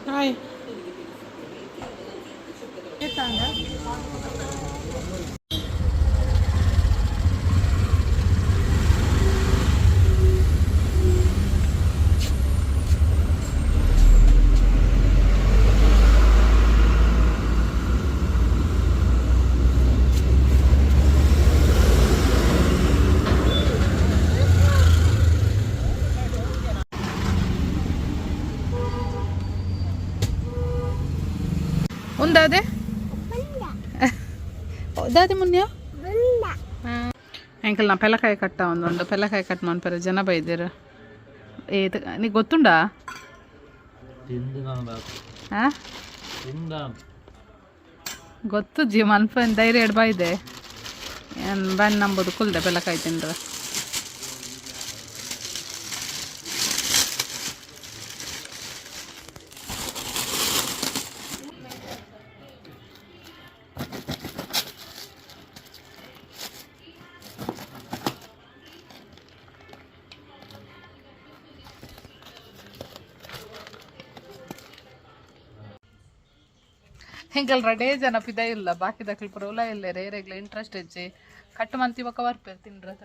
hi ఉందా దాది మున్ಯಾ ಎಂಕಲ್ ನಾ ಪೆಲಕಾಯಿ ಕಟ್ಟ ಒಂದು ಪೆಲಕಾಯಿ ಕಟ್ ಮಾಡ್ತಾರೆ ಜನ ಬೈದಿರು ನೀಗೆ ಗೊತ್ತುಂಡಾ ಗೊತ್ತು ಜೀವ ಮನ್ಪ ಧೈರ್ಯ ಎಡ್ ಬೈದೆ ಬನ್ ನಂಬೋದು ಕುಲ್ದೆ ಪೆಲಕಾಯಿ ತಿಂದ್ರೆ ಹಿಂಗಲ್ ರಡೇ ಜನ ಪಿದ ಇಲ್ಲ ಬಾಕಿ ದಕ್ಲಿ ಪುರ ಉಲ ಇಲ್ಲ ರೇರೆಗ್ಲ ಇಂಟ್ರೆಸ್ಟ್ ಹೆಚ್ಚಿ ಕಟ್ಟು ಮಂತಿ ಬಕ್ಕ ಬರ್ಪೇರು ತಿನ್ರದ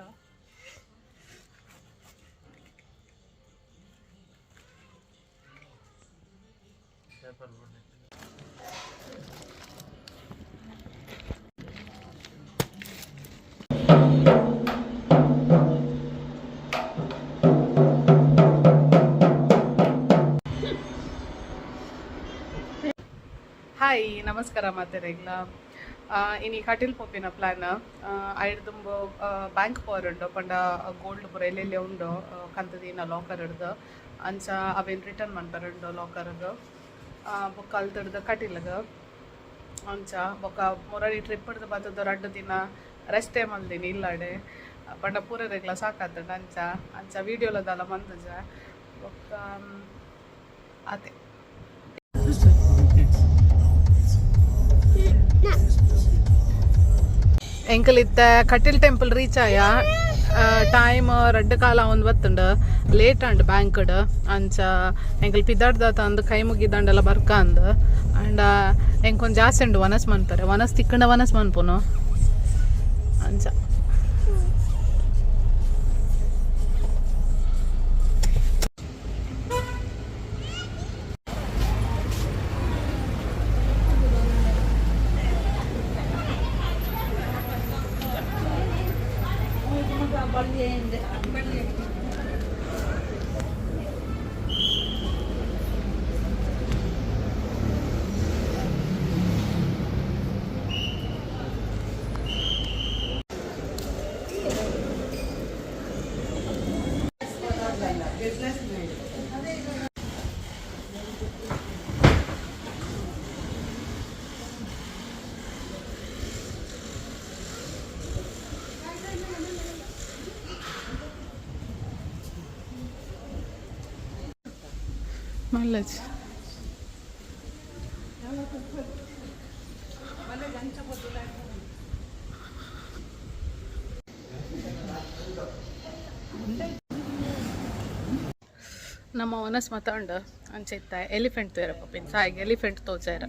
ಹಾಯ್ ನಮಸ್ಕಾರ ಮಾತೆರೆಗ್ಲ ಇನಿ ಕಟೀಲ್ ಪೋಪಿನ ಪ್ಲಾನ್ ಐಡ್ದುಂಬು ಬ್ಯಾಂಕ್ ಪೋರ್ ಉಂಡು ಪಂಡ ಗೋಲ್ಡ್ ಪೂರ ಎಲ್ಲೆಲ್ಲಿ ಉಂಡು ಕಂತದಿನ ಲಾಕರ್ ಹಿಡ್ದು ಅಂಚ ಅವೇನು ರಿಟರ್ನ್ ಮಾಡ್ಬಾರುಂಡು ಲಾಕರ್ಗೆ ಬೊಕ್ಕ ಅಲ್ತಡ್ದು ಕಟೀಲ್ಗೆ ಅಂಚ ಬೊಕ್ಕ ಮುರಳಿ ಟ್ರಿಪ್ ಹಿಡ್ದು ಬರ್ತದ 2 ದಿನ ರೆಸ್ಟೇ ಮಲ್ದಿನಿ ಇಲ್ಲಾಡೆ ಪಂಡ ಪೂರರೆಗ್ಲ ಸಾಕಾತಂಡು ಅಂಚ ಅಂಚ ವೀಡಿಯೋಲದಲ್ಲ ಮಂದಜ ಬೊಕ್ಕ ಅದೇ ಎಂಕಲ್ ಇತ್ತ ಕಟೀಲ್ ಟೆಂಪಲ್ ರೀಚ್ ಆಯ ಟೈಮ್ 2 ಕಾಲ ಒಂದು ಬತ್ತುಂಡು ಲೇಟ್ ಅಂಡ್ ಬ್ಯಾಂಕ್ಡ್ ಅಂಚ ಎಂಕಲ್ ಪಿದ್ದಾಡ್ದಾತ ಅಂದು ಕೈ ಮುಗಿದಂಡೆಲ್ಲ ಬರ್ಕ ಅಂದು ಅಂಡ್ ಎಂಕೊಂದು ಜಾಸ್ತಿ ಉಂಡು ವನಸ್ ಮನ್ಪರೆ ವನಸ್ ತಿಕ್ಕಂಡ ವನಸ್ ಮನ್ಪುನು ಅಂಚ ಮಲ್ಲಜ್ ನಮ್ಮ ವನಸ್ ಮಾತಾಂಡು ಅಂಚೆ ಇತ್ತ ಎಲಿಫೆಂಟ್ ತೋರ ಪಪ್ಪಿನ ಸಾಯಿಗೆ ಎಲಿಫೆಂಟ್ ತೋಚಾರ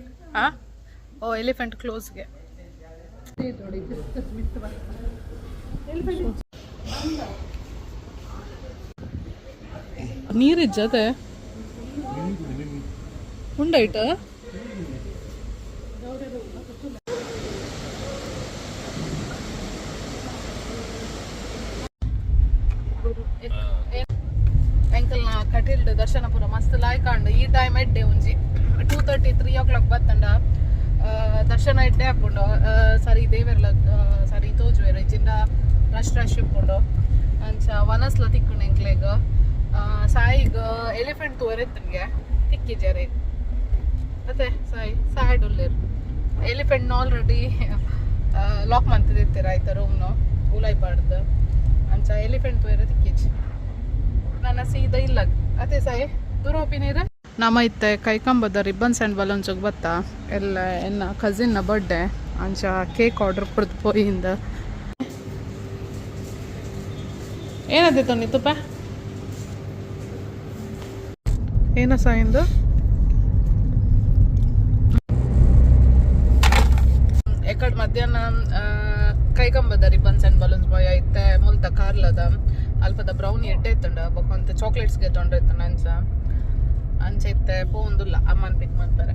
ಓ ಎಲಿಫೆಂಟ್ ಕ್ಲೋಸ್ಗೆ ನೀರಿಜ್ಜದೆ ಉಂಡೈಟ ಎಂಕಲ್ ನಾ ಕಟೀಲ್ ದರ್ಶನ ಪೂರ ಮಸ್ತ್ ಲಾಯ್ಕಾಂಡು ಈ ಟೈಮ್ ಎಡ್ಡೆ ಒಂಜಿ 2:30 3 o'clock ಬತ್ತಂಡ ದರ್ಶನ ಎಡ್ಡೆ ಹಾಕೊಂಡು ಸರಿ ದೇವೆರ್ಲ ಸರಿ ತೋಜುವೆರು ಇಜ್ಜಿಂದ ರಶ್ ಇಪ್ಕೊಂಡು ಅಂಚ ವನಸ್ಲ ತಿಕ್ಕೊಂಡು ಎಂಕ್ಲೆಗ್ ಸಾಯಿಗ ಎಲಿಫೆಂಟ್ ತೋರೆತ್ತನ್ಗೆ ತಿಕ್ಕಿಜಾರೆ ಮತ್ತೆ ಸಾಯಿ ಉಳ್ಳೇರು ಎಲಿಫೆಂಟ್ನ ಆಲ್ರೆಡಿ ಲಾಕ್ ಮಂತಿರ್ತೀರ ಆಯ್ತಾ ರೂಮ್ನು ಉಲಾಯ್ಬಾರ್ದು ಅಂಚ ಎಲಿಫೆಂಟ್ ತೋರೆ ತಿಕ್ಕಿಜ್ ನನ್ನ ಸೀದಾ ಇಲ್ಲ ಅದೇ ಸಾಯಿ ದೂರ ಒಪಿನೀರ ನಮ್ಮ ಇತ್ತೆ ಕೈಕಂಬದ ರಿಬ್ಬನ್ಸ್ ಆ್ಯಂಡ್ ಬಲೂನ್ಸಿಗೆ ಬತ್ತಾ ಎಲ್ಲ ಎನ್ನ ಕಸಿನ್ನ ಬರ್ಡೇ ಅಂಚ ಕೇಕ್ ಆರ್ಡರ್ ಕೊಡ್ದು ಪೋಯಿಂದ ಏನದಿತ್ತು ನೀ ತುಪ್ಪ ಏನ ಸಾಯಿಂದು ಎಕಡ್ ಮಧ್ಯಾಹ್ನ ಕೈಕಂಬದ ರಿಬ್ಬನ್ಸ್ ಆ್ಯಂಡ್ ಬಲೂನ್ಸ್ ಬಾಯ್ ಐತೆ ಮುಲ್ತ ಕಾರ್ಲದ ಅಲ್ಪದ ಬ್ರೌನಿ ಎಡ್ಡೆ ಇತ್ತಂಡ ಬೊಕೊಂತ ಚಾಕ್ಲೇಟ್ಸ್ಗೆ ತೊಂಡ್ರೈತಂಡ ಅಂಚ ಇತ್ತೆ ಪೋಂದುಲ್ಲ ಅಮ್ಮನ ಪಿಕ್ ಮಾಡ್ತಾರೆ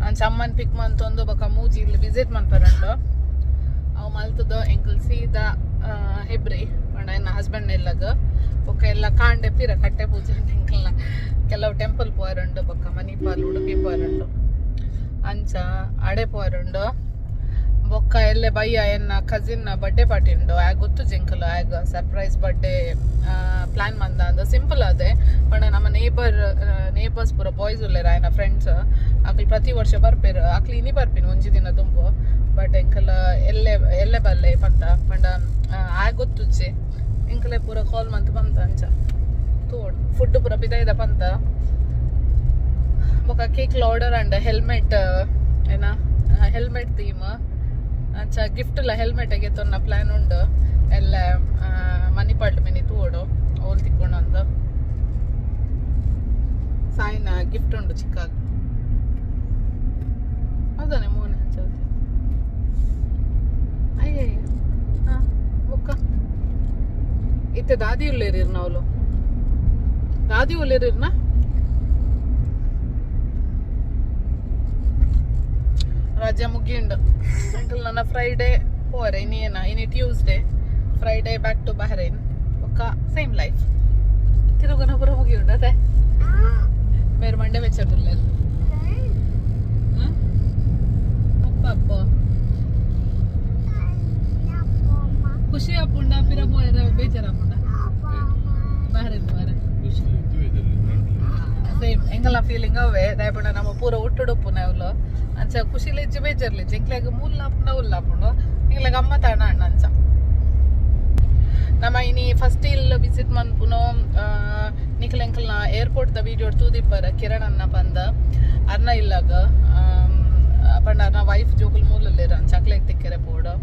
ಅಂಚ ಅಮ್ಮನ ಪಿಕ್ ಮಂತೊಂದು ಬೊಕ ಮೂಜಿ ಇಲ್ಲಿ ವಿಸಿಟ್ ಮಾಡ್ತಾರಂಡು ಅವು ಮಲ್ತದ ಎಂಕಲ್ ಸೀದಾ ಹೆಬ್ರಿ ಪಂಡ ಎನ್ನ ಹಸ್ಬೆಂಡ್ ಎಲ್ಲಗ ಬೊಕ ಎಲ್ಲ ಕಾಂಡೆ ಪಿರ ಕಟ್ಟೆ ಪೂಜೆ ಎಂಕಲ್ನ ಕೆಲವು ಟೆಂಪಲ್ ಪೋಯರುಂಡು ಬೊಕ ಮಣಿಪಾಲ್ ಉಡುಪಿ ಪೋಯರುಂಡು ಅಂಚ ಅಡೆ ಪೋಯರುಂಡು ಬೊಕ್ಕ ಎಲ್ಲೆ ಬಯ್ಯ ಎನ್ನ ಕಸಿನ್ ಬರ್ಡೇ ಪಾರ್ಟಿ ಉಂಡು ಆಗ ಗೊತ್ತು ಜಿಂಕಲ್ ಆಗ ಸರ್ಪ್ರೈಸ್ ಬರ್ಡೇ ಪ್ಲಾನ್ ಮಂದ ಅಂದ ಸಿಂಪಲ್ ಅದೇ ಪಂಡ ನಮ್ಮ ನೇಬರ್ಸ್ ಪೂರ ಬಾಯ್ಸ್ ಉಲ್ಲೇರ ಆಯ್ನ ಫ್ರೆಂಡ್ಸ್ ಆಕಲಿ ಪ್ರತಿ ವರ್ಷ ಬರ್ಪೇರು ಆಕಲಿ ಇನಿ ಬರ್ಪೀನಿ ಒಂಜಿ ದಿನ ತುಂಬು ಬಟ್ ಎಂಕಲ್ ಎಲ್ಲೆ ಬಲ್ಲೆ ಪಂತ ಪಂಡ ಆಗ ಗೊತ್ತುಚ್ಚಿ ಎಂಕಲೆ ಪೂರ ಕಾಲ್ ಮಂತ್ ಬಂತ ಅಂಚ ತೋಡ್ ಫುಡ್ ಪೂರ ಬಿದಾಯ್ದ ಪಂತ ಬೊಕ ಕೇಕ್ ಆರ್ಡರ್ ಅಂಡ್ ಹೆಲ್ಮೆಟ್ ಏನ ಹೆಲ್ಮೆಟ್ ಥೀಮ್ ಅಂಚ ಗಿಫ್ಟ್ ಇಲ್ಲ ಹೆಲ್ಮೆಟ್ ತೊನ್ನ ಪ್ಲಾನ್ ಉಂಡು ಎಲ್ಲ ಮಣಿಪಾಲ್ಡ್ ಮಿನಿ ತೂಡು ಓಲ್ ತಿಕ್ಕೊಂಡು ಒಂದು ಸಾಯಿನ ಗಿಫ್ಟ್ ಉಂಡು ಚಿಕ್ಕಾಗ ಹೌದಾನೆ ಮೂನೆ ಅಂಚ ಅಯ್ಯಯ್ಯ ಹಾಂ ಬೊಕ್ಕ ಇತ್ತೆ ದಾದಿ ಉಳ್ಳೇರಿರ್ ನಾವ್ಲು ದಾದಿ ಉಳ್ಳೇರಿರ್ನ ರಜೆ ಮುಗಿಯುಂಡು ಅಂಕಲ್ ನನ್ನ ಫ್ರೈಡೇ ಪೋರೆ ಇನಿ Tuesday Friday back to Bahrain ಒಕ್ಕ ಸೇಮ್ ಲೈಫ್ ತಿರುಗನ ಪುರ ಮುಗಿಯುಂಡು ಅದೇ ಬೇರೆ ಮಂಡೆ ವೆಚ್ಚಗುಲ್ಲ ಅಪ್ಪ ಅಪ್ಪ ಖುಷಿ ಅಪ್ಪುಂಡ ಪಿರ ಪೋಯರ ಬೇಜಾರ ಅಪ್ಪುಂಡ ಬಹ್ರೈನ್ ಪೋರೆ ಸೇಮ್ ಎಂಗಲ್ಲ ಫೀಲಿಂಗ್ ಅವೇ ದಯಪಂಡ ನಮ್ಮ ಪೂರ ಹುಟ್ಟುಡುಪ್ಪು ನಾವ್ಲು ಅಂಚ ಖುಷಿಲಿ ಇಜ್ಜಿ ಬೇಜಾರ್ಲಿಜ್ಜಿ ಎಂಕ್ಲಾಗ ಮೂಲ್ಲಾಪುಂಡ ಉಲ್ಲಾಪುಂಡು ಎಂಕ್ಲಾಗ ಅಮ್ಮ ತಾಣ ಅಣ್ಣ ಅಂಚ ನಮ್ಮ ಇನಿ ಫಸ್ಟ್ ಇಲ್ಲಿ ವಿಸಿಟ್ ಮನ್ಪುನು ನಿಖಲ್ ಎಂಕಲ್ನ ಏರ್ಪೋರ್ಟ್ದ ವೀಡಿಯೋ ತೂದಿಪ್ಪರ ಕಿರಣ್ ಅನ್ನ ಬಂದ ಅರ್ನ ಇಲ್ಲಾಗ ಪಂಡ ಅರ್ನ ವೈಫ್ ಜೋಕುಲ್ ಮೂಲಲ್ಲಿರ ಅಂಚ ಅಕ್ಲೆಗ್ ತಿಕ್ಕೆರೆ ಪೋಡು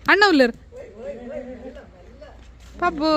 ಅಣ್ಣ ಉಲ್ಲರ್ ಪಬ್ಬು